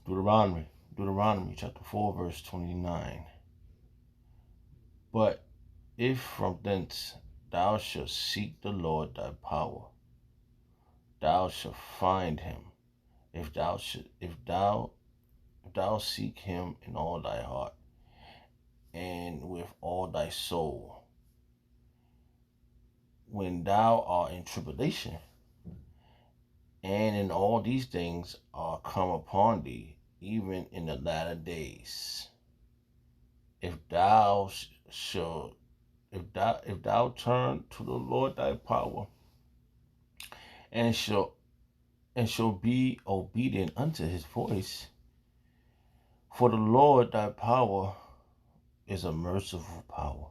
Deuteronomy chapter 4, verse 29. But if from thence thou shalt seek the Lord thy power, thou shalt find him, if thou seek him in all thy heart and with all thy soul. When thou art in tribulation, and in all these things are come upon thee, even in the latter days, if thou turn to the Lord thy power, and shall be obedient unto his voice, for the Lord thy power is a merciful power.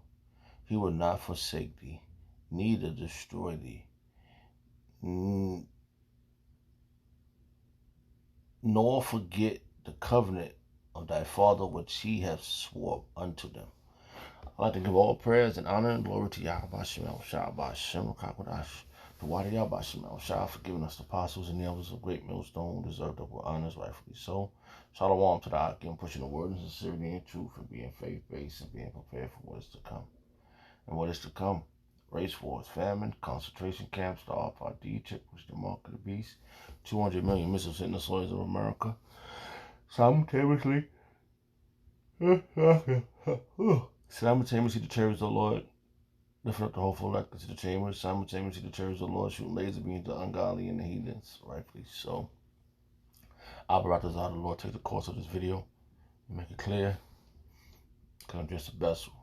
He will not forsake thee, neither destroy thee, nor forget the covenant of thy father which he hath swore unto them. I'd like to give all prayers and honor and glory to Yahweh Shemel Shah Bashem Kakwadash, the Wadi Yahweh Shemel Shah, for giving us the apostles and the elders of great millstone, deserved of our honors, rightfully so. Shalom to the Akim, pushing the word in sincerity and truth, and being faith-based and being prepared for what is to come. And what is to come? Race wars, famine, concentration camps, the Alpha Egypt, which the mark of the beast, 200 million missiles hitting the soils of America. Simultaneously, the chariots of the Lord lifting up the hopeful elect into the chambers. Simultaneously, the chariots of the Lord shooting laser beams at the ungodly and the heathens, rightfully so. Abaratazah, the Lord, take the course of this video and make it clear, because I'm just a vessel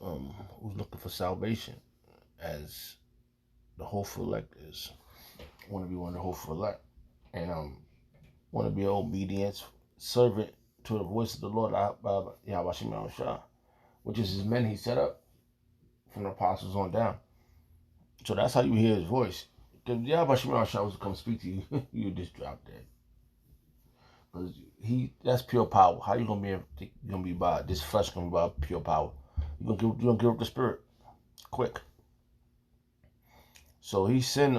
who's looking for salvation, as the hopeful elect is. I want to be one of the hopeful elect, and want to be an obedient servant to the voice of the Lord, Yahweh Shemel Shah, which is his men he set up from the apostles on down. So that's how you hear his voice. If Yahweh Shemel Shah was to come speak to you, you just drop dead. Because that's pure power. How you gonna be by this flesh? Gonna be by pure power? You gonna give up the spirit quick. So he sent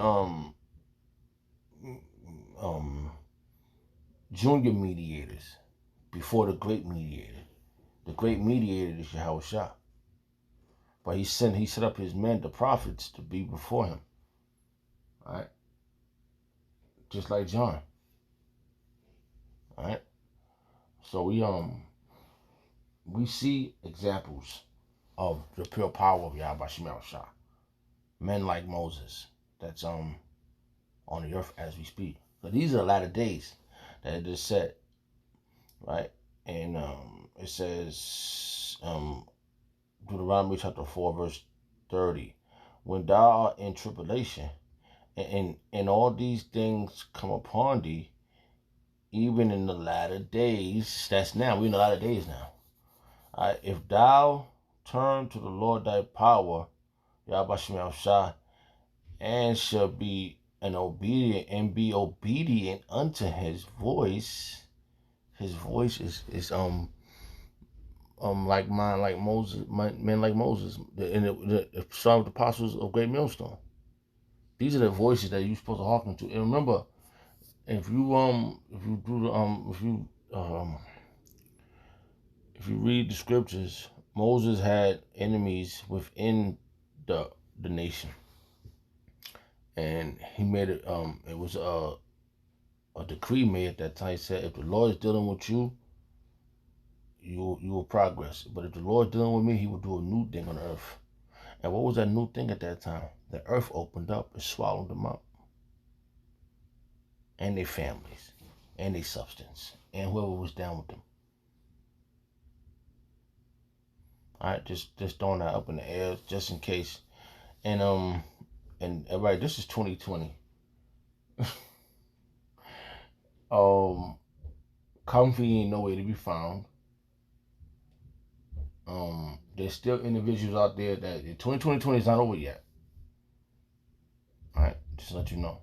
junior mediators before the great mediator. The great mediator is Yahweh Shah. But he set up his men, the prophets, to be before him. All right? Just like John. All right? So we see examples of the pure power of Yahweh Shemel Shah. Men like Moses, that's on the earth as we speak. So these are the latter days that it is said, right? And it says, Deuteronomy chapter 4, verse 30, when thou art in tribulation, and all these things come upon thee, even in the latter days, that's now, we're in the latter days now. All right, if thou turn to the Lord thy power, Yahweh Shemel Shah, and shall be be obedient unto his voice. His voice is like mine, like Moses, men like Moses, the the apostles of Great Millstone. These are the voices that you're supposed to hearken to. And remember, if you read the scriptures, Moses had enemies within the nation, and he made it. It was a decree made at that time. He said, if the Lord is dealing with you, you will progress. But if the Lord is dealing with me, he will do a new thing on earth. And what was that new thing at that time? The earth opened up and swallowed them up, and their families, and their substance, and whoever was down with them. All right, just throwing that up in the air just in case. And everybody, this is 2020. Comfy ain't nowhere to be found. There's still individuals out there that 2020 is not over yet. All right, just to let you know.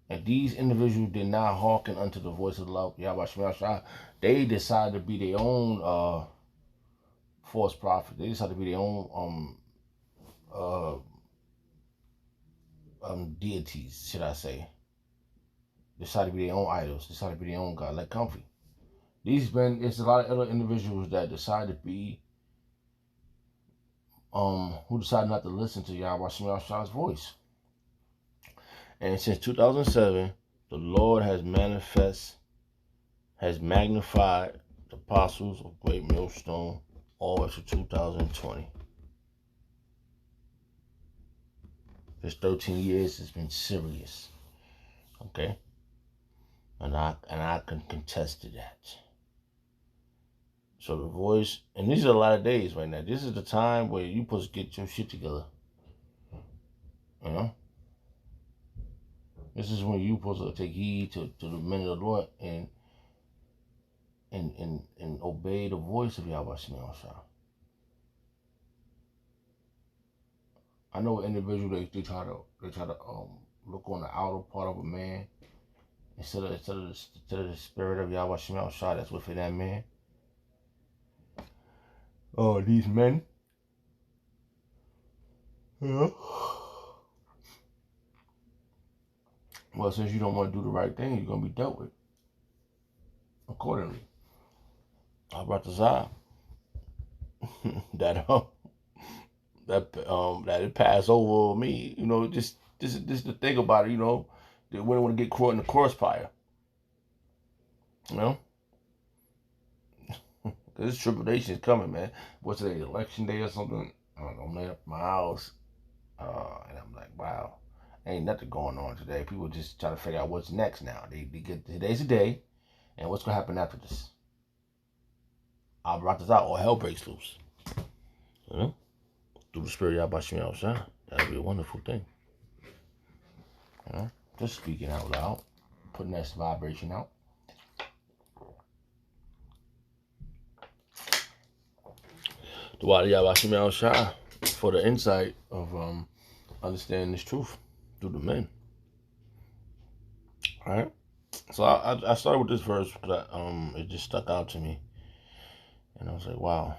And these individuals did not hearken unto the voice of the Lord, Yahweh Shemel Shah. They decided to be their own false prophet. They decided to be their own deities, should I say. decide to be their own idols, decide to be their own God, like Comfy. It's a lot of other individuals that decide to be, who decide not to listen to Yahweh Shemel Shah's voice. And since 2007, the Lord has magnified the apostles of Great Millstone all the way to 2020. This 13 years has been serious. Okay? And I can contest to that. So the voice, and these are a lot of days right now. This is the time where you supposed to get your shit together. You know? This is when you supposed to take heed to the men of the Lord and obey the voice of Yahweh Shemel Shah. I know individuals they try to look on the outer part of a man instead of the spirit of Yahweh Shemel Shah that's within that man. Oh, these men. Yeah. Well, since you don't want to do the right thing, you're gonna be dealt with accordingly. I brought the Zah that it passed over me. You know, just the thing about it. You know, they wouldn't want to get caught in the crossfire. You know, because this tribulation is coming, man. What's today? Election day or something? I don't know. I'm laying up my house, and I'm like, wow, ain't nothing going on today. People just trying to figure out what's next now. They get today's the day, and what's gonna happen after this? I brought this out, or hell breaks loose. You know, through the spirit of Yahweh Shemel Shah. That'd be a wonderful thing. You know, just speaking out loud, putting that vibration out. The Wadi Yahweh Shemel Shah for the insight of understanding this truth through the men. All right. So I started with this verse because it just stuck out to me, and I was like, wow,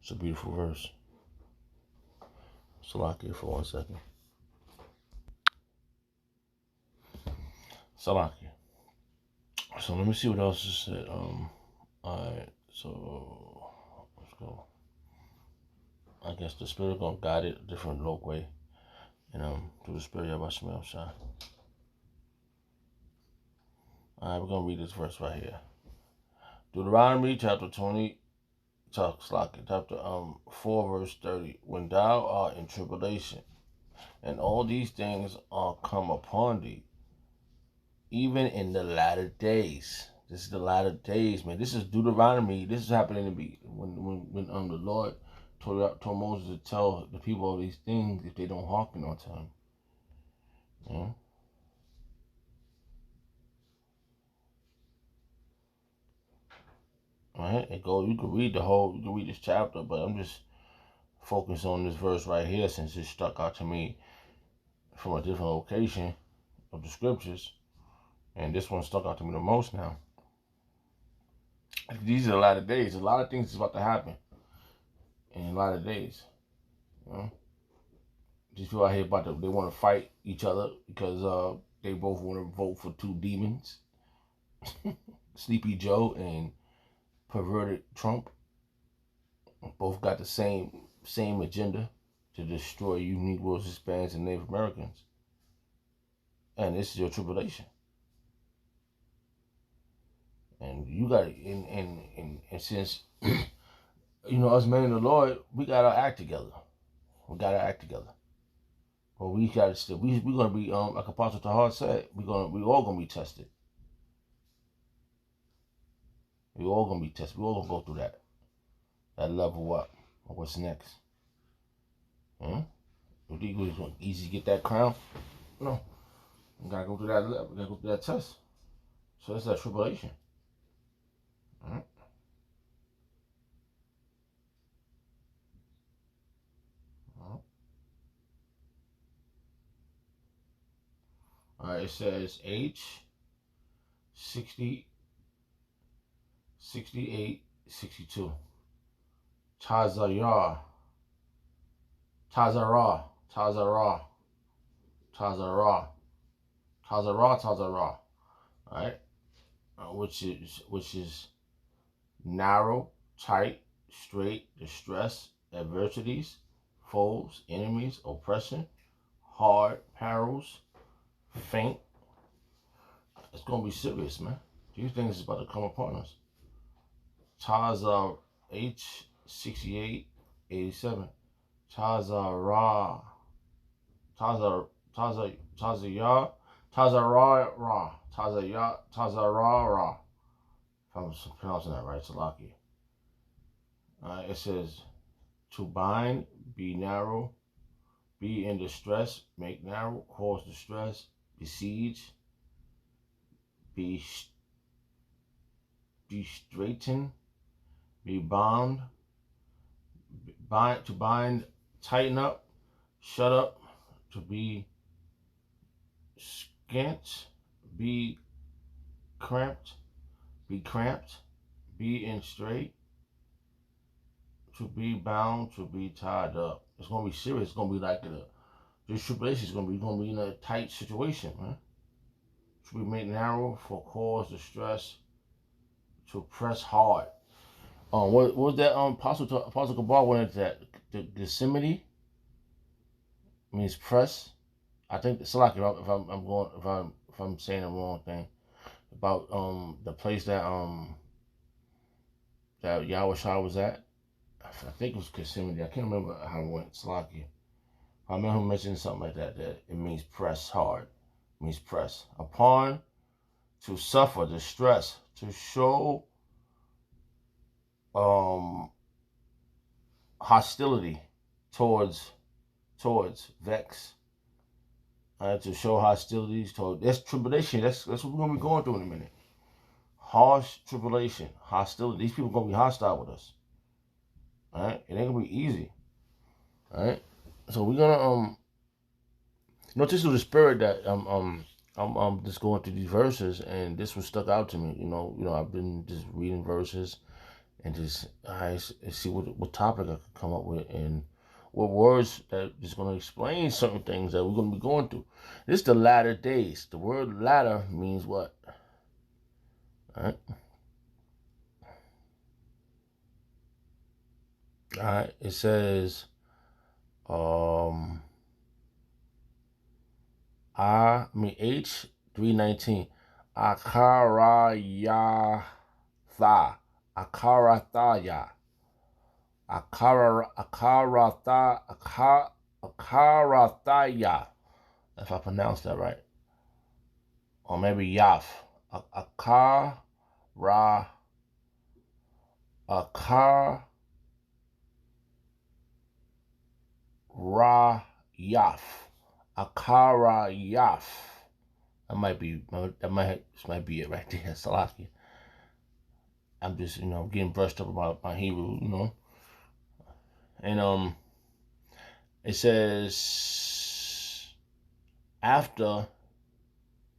it's a beautiful verse. Salakia for 1 second. Salakia. So let me see what else is said. Alright, so let's go. I guess the spirit gonna guide it a different low way. And through the spirit of Shemel Shah. Alright, we're gonna read this verse right here. Deuteronomy chapter 20, chapter 4, verse 30. When thou art in tribulation, and all these things are come upon thee, even in the latter days. This is the latter days, man. This is Deuteronomy. This is happening to be when the Lord told Moses to tell the people all these things if they don't hearken unto him. Yeah. All right, and go. You can read this chapter, but I'm just focused on this verse right here since it stuck out to me from a different location of the scriptures, and this one stuck out to me the most now. These are a lot of days. A lot of things is about to happen in a lot of days. You know? These people out here they want to fight each other because they both want to vote for two demons, Sleepy Joe and perverted Trump. Both got the same agenda to destroy you Negroes, Hispanics, and Native Americans. And this is your tribulation. And you got it, and since us men in the Lord, we gotta act together. We gotta act together. But we gotta still we're gonna be like Apostle Tahar said, we all gonna be tested. We all gonna be tested. We all gonna go through that level up. What's next? You think it's gonna easy to get that crown? No. We gotta go through that level. We gotta go through that test. So that's that tribulation. Alright, it says H 60 68 62. Tazarah. Tazarah, Tazarah. Alright? Which is narrow, tight, straight, distress, adversities, foes, enemies, oppression, hard, perils, faint. It's gonna be serious, man. These things is about to come upon us. Taza H6887. Taza Ra. Taza Taza Taza Ya. Taza Ra Ra. Taza Ya. Taza Ra Ra. If I'm pronouncing that right, Salaki. It says to bind, be narrow, be in distress, make narrow, cause distress, besiege, be straightened, be bound, bind, to bind, tighten up, shut up, to be scant, be cramped, be in straight, to be bound, to be tied up. It's gonna be serious. It's gonna be like this tribulation is gonna be in a tight situation, man. To be made narrow for cause distress, to press hard. What was that? Apostle Kabar went into that. The Gethsemane means press. I think it's like if I'm saying the wrong thing about the place that Yahweh Shah was at. I think it was Gethsemane. I can't remember how it went. Salaki. I remember him mentioning something like that. That it means press hard. It means press upon, to suffer distress, to show hostility towards vex. To show hostilities toward, that's tribulation. That's what we're gonna be going through in a minute. Harsh tribulation, hostility. These people are gonna be hostile with us. All right, it ain't gonna be easy. All right, so we're gonna this is the spirit that I'm just going through these verses, and this was stuck out to me. I've been just reading verses and just see what topic I could come up with and what words that is going to explain certain things that we're going to be going through. This is the latter days. The word latter means what? All right. All right. It says, H319. Akaratha. Akarathaya. Akarathaya. If I pronounce that right. Or maybe Yaf. Akara. Yaf. Akara Yaf. That might be it right there. Salaki. I'm just, getting brushed up about my Hebrew, And it says after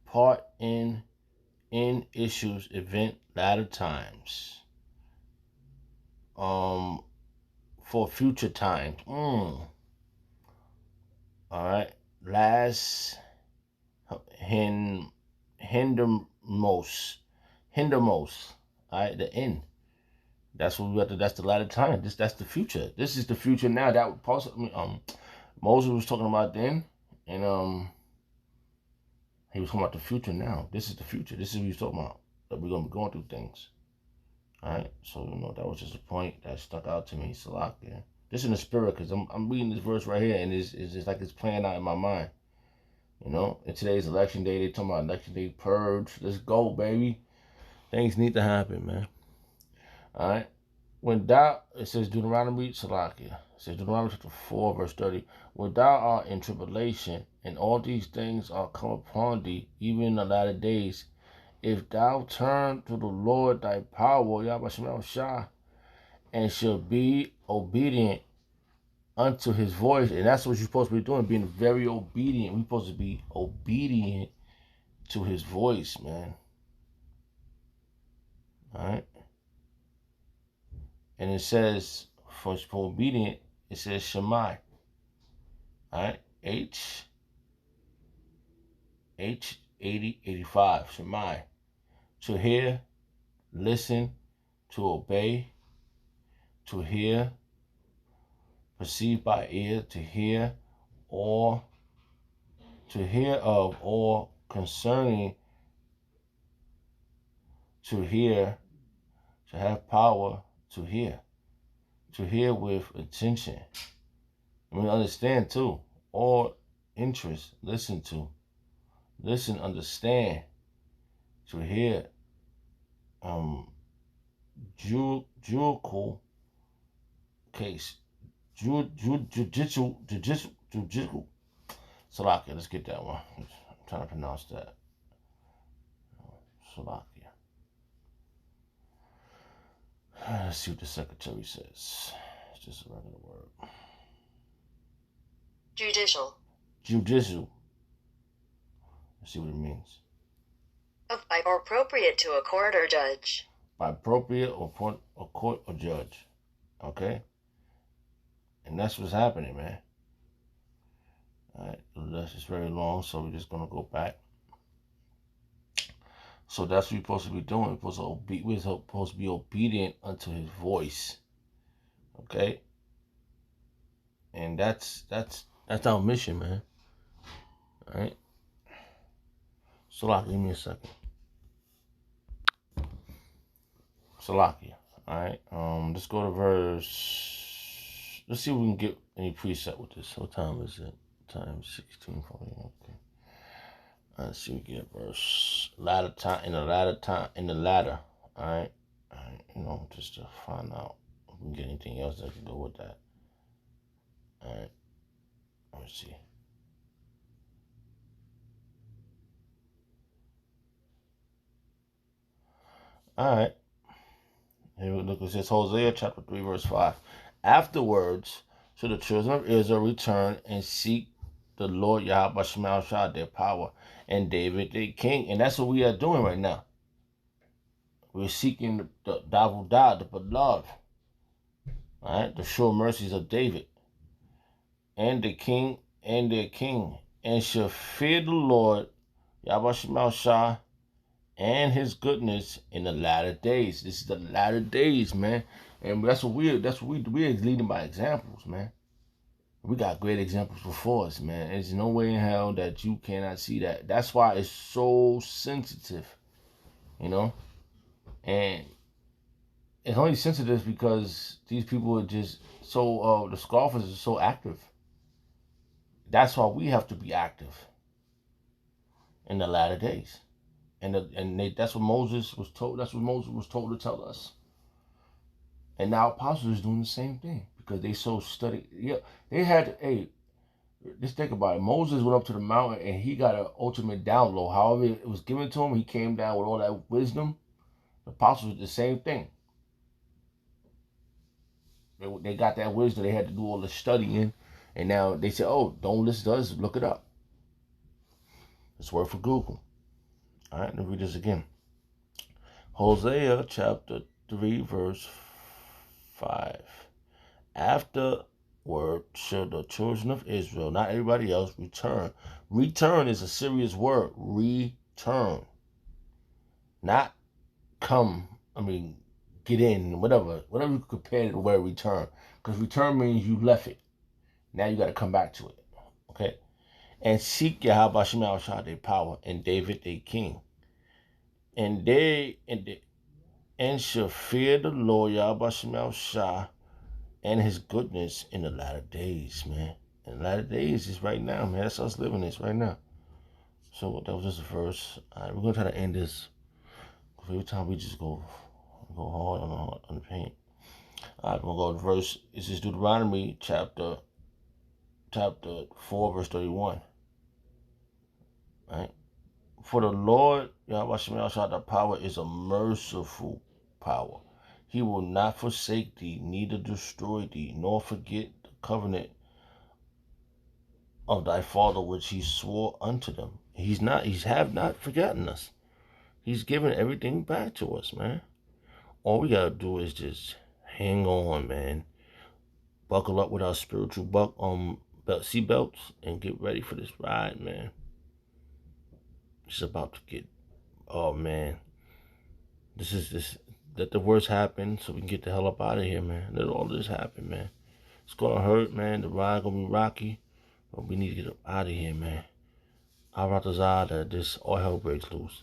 part in issues event latter times. For future times. All right. Last hindermost. All right, the end. That's what we have to. That's the latter time. That's the future. This is the future now. That Moses was talking about then, and he was talking about the future now. This is the future. This is what he's talking about. That we're gonna be going through things. All right. So that was just a point that stuck out to me. Salak. Yeah. This in the spirit, because I'm reading this verse right here, and it's just like it's playing out in my mind. In today's election day, they talking about election day purge. Let's go, baby. Things need to happen, man. All right. It says Deuteronomy, Salakia. It says Deuteronomy chapter 4, verse 30. When thou art in tribulation, and all these things are come upon thee, even in the latter days, if thou turn to the Lord thy power, Yahweh Shah, and shall be obedient unto his voice, and that's what you're supposed to be doing, being very obedient. We're supposed to be obedient to his voice, man. All right. And it says, for obedient, it says Shemai. All right. 80, 85. Shemai. To hear, listen, to obey, to hear, perceive by ear, to hear, or to hear of, or concerning, to hear, to have power, to hear with attention. I mean, understand too, or interest, listen to, listen, understand, to hear, judicial case, judicial. Salakia, let's get that one. I'm trying to pronounce that. Salakia. Let's see what the secretary says. It's just a regular word. Judicial. Judicial. Let's see what it means. By or appropriate to a court or judge. By appropriate or court or judge. Okay? And that's what's happening, man. Alright, that's just very long, so we're just gonna go back. So that's what we're supposed to be doing. We're supposed to be obedient unto his voice. Okay? And that's our mission, man. Alright? Salakia, give me a second. Salakia. Alright? Let's go to verse. Let's see if we can get any preset with this. What time is it? Time 16:40. Okay. Let's see if we get a verse. In the latter. Alright? Just to find out if we can get anything else that can go with that. Alright. Let me see. Alright. Here we look. It says Hosea chapter 3, verse 5. Afterwards, should the children of Israel return and seek the Lord Yahweh Shemel their power, and David their king. And that's what we are doing right now. We're seeking the Davudah, the beloved. Alright, the sure mercies of David. And the king and their king. And shall fear the Lord Yahweh Shemel and his goodness in the latter days. This is the latter days, man. And that's what we're leading by examples, man. We got great examples before us, man. There's no way in hell that you cannot see that. That's why it's so sensitive, And it's only sensitive because these people are just so, the scoffers are so active. That's why we have to be active in the latter days. That's what Moses was told. That's what Moses was told to tell us. And now apostles is doing the same thing because they so study. Yeah, they had. Hey, just think about it. Moses went up to the mountain and he got an ultimate download. However, it was given to him. He came down with all that wisdom. The apostles did the same thing. They got that wisdom. They had to do all the studying, and now they said, "Oh, don't listen to us. Look it up." It's word for Google. All right, let me read this again. Hosea chapter 3, verse 5. Afterward shall the children of Israel, not everybody else, return. Return is a serious word. Return. Not come, get in, whatever you compare to the word return. Because return means you left it. Now you got to come back to it. Okay? And seek Yahweh Shemel their power, and David their king. And shall fear the Lord Yahweh Shemel and his goodness in the latter days, man. And the latter days is right now, man. That's us living this right now. So that was just a verse. All right, we're going to try to end this. Every time we just go hard on the paint. All right, we're going to go to verse. This is Deuteronomy chapter 4, verse 31. All right. For the Lord, Yahweh Shemel the power is a merciful power. He will not forsake thee, neither destroy thee, nor forget the covenant of thy father which he swore unto them. He have not forgotten us. He's given everything back to us, man. All we gotta do is just hang on, man. Buckle up with our spiritual seatbelts and get ready for this ride, man. It's about to get, oh man. Let the worst happen so we can get the hell up out of here, man. Let all this happen, man. It's gonna hurt, man. The ride gonna be rocky, but we need to get up out of here, man. Aratazah, that this all hell breaks loose.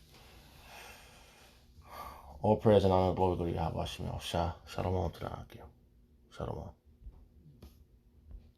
All praise and honor and glory go to Yahweh Shemel Shah. Shalom to the Akim. Shalom.